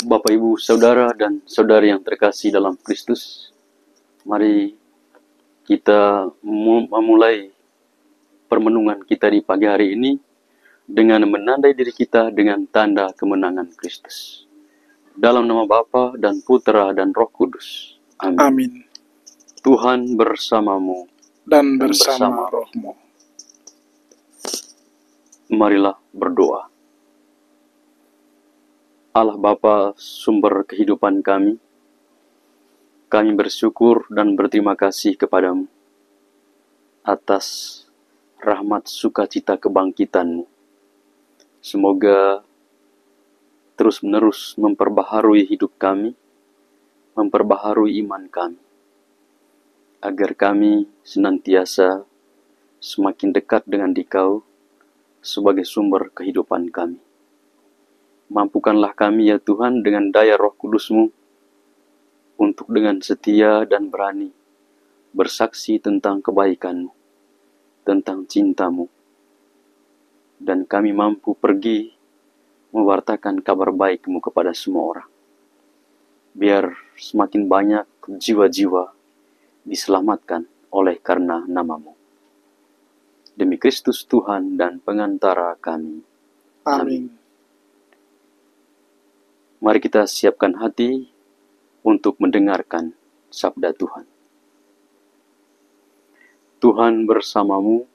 Bapak, Ibu, Saudara, dan Saudari yang terkasih dalam Kristus, mari kita memulai permenungan kita di pagi hari ini dengan menandai diri kita dengan tanda kemenangan Kristus. Dalam nama Bapa dan Putra dan Roh Kudus. Amin. Amin. Tuhan bersamamu Dan bersama rohmu. Marilah berdoa. Allah Bapa, sumber kehidupan kami bersyukur dan berterima kasih kepadamu atas rahmat sukacita kebangkitan-Mu. Semoga terus-menerus memperbaharui hidup kami, memperbaharui iman kami, agar kami senantiasa semakin dekat dengan Dikau sebagai sumber kehidupan kami. Mampukanlah kami ya Tuhan dengan daya Roh Kudus-Mu untuk dengan setia dan berani bersaksi tentang kebaikan-Mu, tentang cinta-Mu, dan kami mampu pergi mewartakan kabar baik-Mu kepada semua orang. Biar semakin banyak jiwa-jiwa diselamatkan oleh karena nama-Mu. Demi Kristus Tuhan dan pengantara kami. Amin. Mari kita siapkan hati untuk mendengarkan sabda Tuhan. Tuhan bersamamu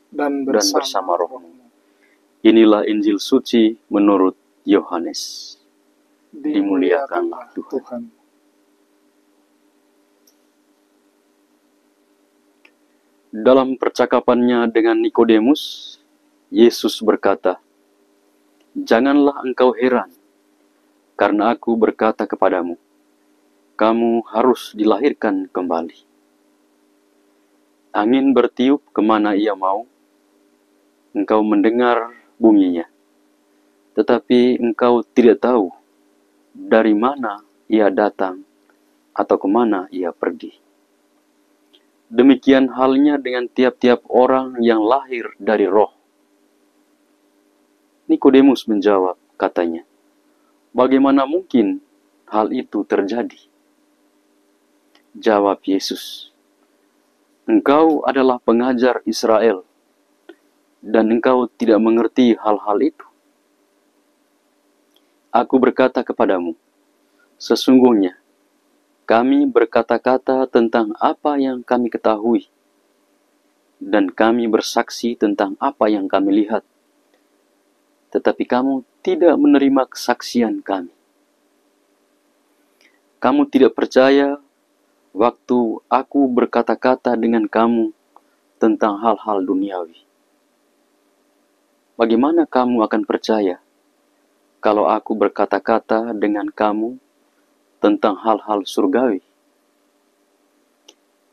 Dan dan bersama rohmu. Inilah Injil suci menurut Yohanes. Dimuliakanlah Tuhan. Dalam percakapannya dengan Nikodemus, Yesus berkata, "Janganlah engkau heran, karena aku berkata kepadamu, kamu harus dilahirkan kembali. Angin bertiup kemana ia mau, engkau mendengar bunyinya, tetapi engkau tidak tahu dari mana ia datang atau kemana ia pergi. Demikian halnya dengan tiap-tiap orang yang lahir dari roh." Nikodemus menjawab, katanya, "Bagaimana mungkin hal itu terjadi?" Jawab Yesus, "Engkau adalah pengajar Israel, dan engkau tidak mengerti hal-hal itu? Aku berkata kepadamu, sesungguhnya kami berkata-kata tentang apa yang kami ketahui, dan kami bersaksi tentang apa yang kami lihat, tetapi kamu tidak menerima kesaksian kami. Kamu tidak percaya waktu aku berkata-kata dengan kamu tentang hal-hal duniawi. Bagaimana kamu akan percaya kalau aku berkata-kata dengan kamu tentang hal-hal surgawi?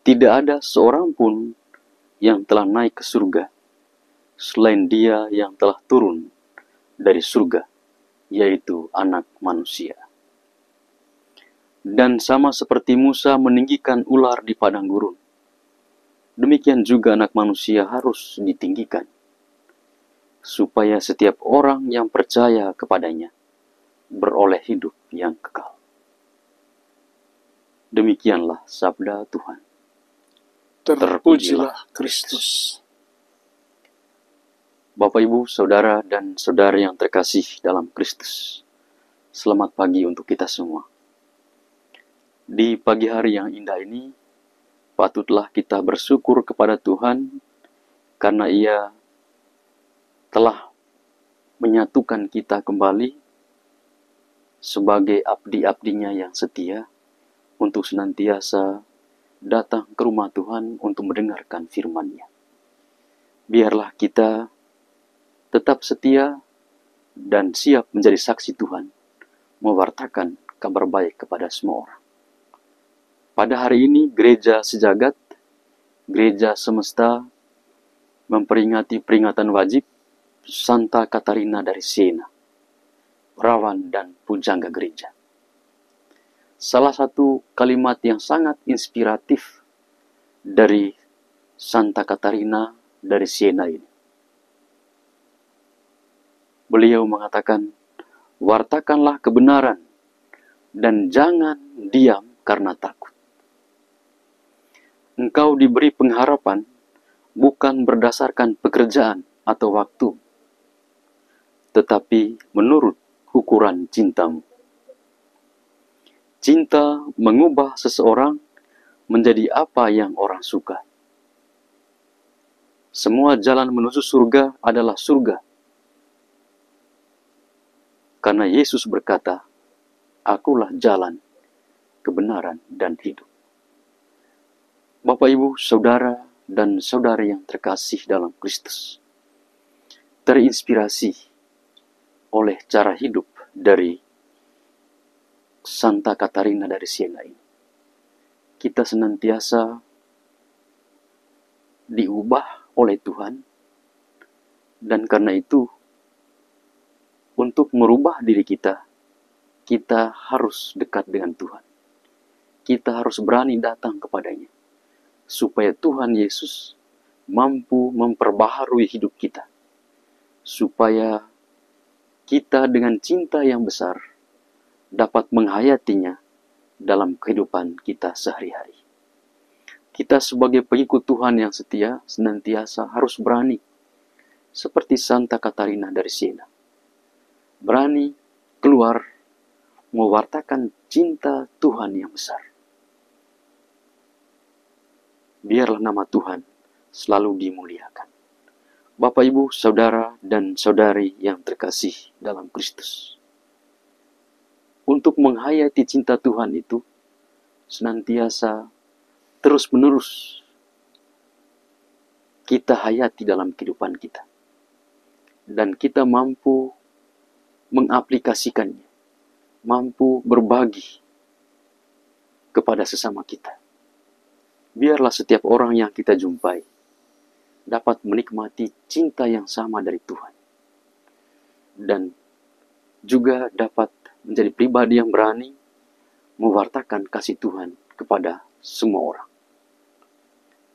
Tidak ada seorang pun yang telah naik ke surga selain Dia yang telah turun dari surga, yaitu Anak Manusia. Dan sama seperti Musa meninggikan ular di padang gurun, demikian juga Anak Manusia harus ditinggikan, supaya setiap orang yang percaya kepadanya beroleh hidup yang kekal." Demikianlah sabda Tuhan. Terpujilah Kristus. Bapak, Ibu, Saudara, dan Saudari yang terkasih dalam Kristus, selamat pagi untuk kita semua. Di pagi hari yang indah ini, patutlah kita bersyukur kepada Tuhan karena Ia telah menyatukan kita kembali sebagai abdi-abdinya yang setia untuk senantiasa datang ke rumah Tuhan untuk mendengarkan firman-Nya. Biarlah kita tetap setia dan siap menjadi saksi Tuhan, mewartakan kabar baik kepada semua orang. Pada hari ini, gereja sejagat, gereja semesta, memperingati peringatan wajib Santa Katarina dari Siena, perawan dan pujangga gereja. Salah satu kalimat yang sangat inspiratif dari Santa Katarina dari Siena ini. Beliau mengatakan, "Wartakanlah kebenaran dan jangan diam karena takut. Engkau diberi pengharapan bukan berdasarkan pekerjaan atau waktu, tetapi menurut ukuran cintamu. Cinta mengubah seseorang menjadi apa yang orang suka. Semua jalan menuju surga adalah surga. Karena Yesus berkata, "Akulah jalan, kebenaran, dan hidup." Bapak, Ibu, Saudara, dan Saudari yang terkasih dalam Kristus, terinspirasi oleh cara hidup dari Santa Katarina dari Siena ini, kita senantiasa diubah oleh Tuhan, dan karena itu untuk merubah diri kita, kita harus dekat dengan Tuhan. Kita harus berani datang kepadanya, supaya Tuhan Yesus mampu memperbaharui hidup kita, supaya kita dengan cinta yang besar dapat menghayatinya dalam kehidupan kita sehari-hari. Kita sebagai pengikut Tuhan yang setia senantiasa harus berani, seperti Santa Katarina dari Siena, berani keluar mewartakan cinta Tuhan yang besar. Biarlah nama Tuhan selalu dimuliakan. Bapak, Ibu, Saudara, dan Saudari yang terkasih dalam Kristus, untuk menghayati cinta Tuhan itu senantiasa terus-menerus kita hayati dalam kehidupan kita, dan kita mampu mengaplikasikannya, mampu berbagi kepada sesama kita. Biarlah setiap orang yang kita jumpai dapat menikmati cinta yang sama dari Tuhan, dan juga dapat menjadi pribadi yang berani mewartakan kasih Tuhan kepada semua orang.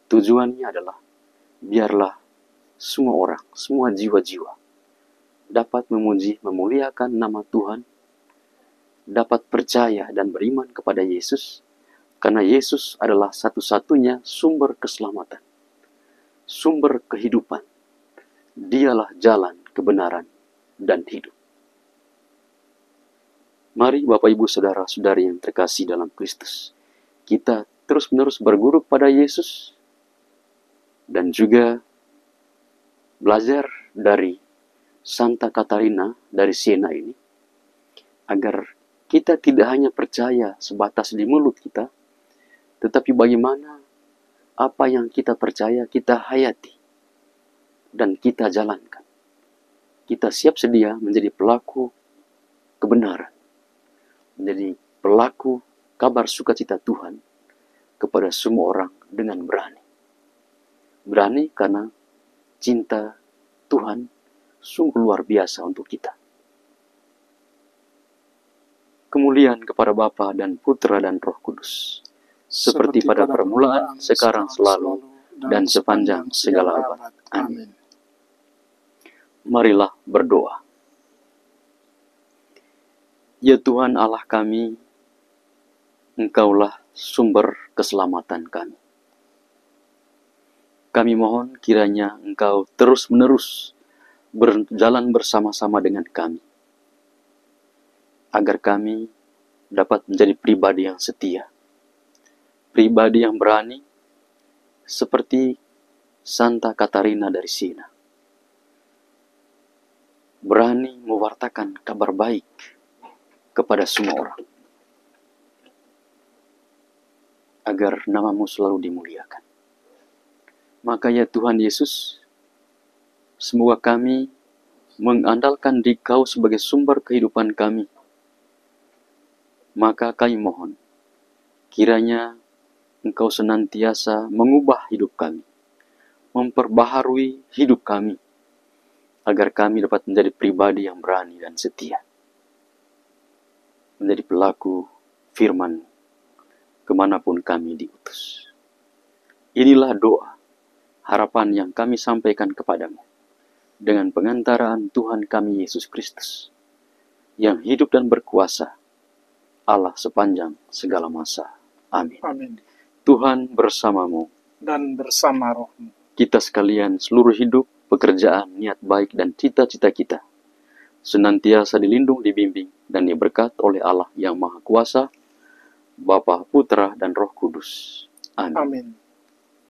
Tujuannya adalah biarlah semua orang, semua jiwa-jiwa dapat memuji, memuliakan nama Tuhan, dapat percaya dan beriman kepada Yesus, karena Yesus adalah satu-satunya sumber keselamatan, sumber kehidupan. Dialah jalan, kebenaran, dan hidup. Mari Bapak, Ibu, Saudara-saudari yang terkasih dalam Kristus, kita terus-menerus berguru pada Yesus, dan juga belajar dari Santa Katarina dari Siena ini, agar kita tidak hanya percaya sebatas di mulut kita, tetapi bagaimana apa yang kita percaya kita hayati dan kita jalankan. Kita siap sedia menjadi pelaku kebenaran, menjadi pelaku kabar sukacita Tuhan kepada semua orang dengan berani. Berani karena cinta Tuhan sungguh luar biasa untuk kita. Kemuliaan kepada Bapa dan Putra dan Roh Kudus, seperti pada permulaan, sekarang, selalu, dan sepanjang segala abad. Amin. Marilah berdoa. Ya Tuhan Allah kami, Engkaulah sumber keselamatan kami. Kami mohon kiranya Engkau terus-menerus berjalan bersama-sama dengan kami, agar kami dapat menjadi pribadi yang setia, pribadi yang berani, seperti Santa Katarina dari Siena, berani mewartakan kabar baik kepada semua orang, agar namamu selalu dimuliakan. Maka ya Tuhan Yesus, semoga kami mengandalkan Dikau sebagai sumber kehidupan kami. Maka kami mohon, kiranya Engkau senantiasa mengubah hidup kami, memperbaharui hidup kami, agar kami dapat menjadi pribadi yang berani dan setia, menjadi pelaku firman kemanapun kami diutus. Inilah doa, harapan yang kami sampaikan kepadamu, dengan pengantaraan Tuhan kami Yesus Kristus, yang hidup dan berkuasa Allah sepanjang segala masa. Amin. Amin. Tuhan bersamamu. Dan bersama rohmu. Kita sekalian seluruh hidup, pekerjaan, niat baik, dan cita-cita kita senantiasa dilindung, dibimbing, dan diberkat oleh Allah yang Maha Kuasa, Bapa, Putra, dan Roh Kudus. Amin. Amin.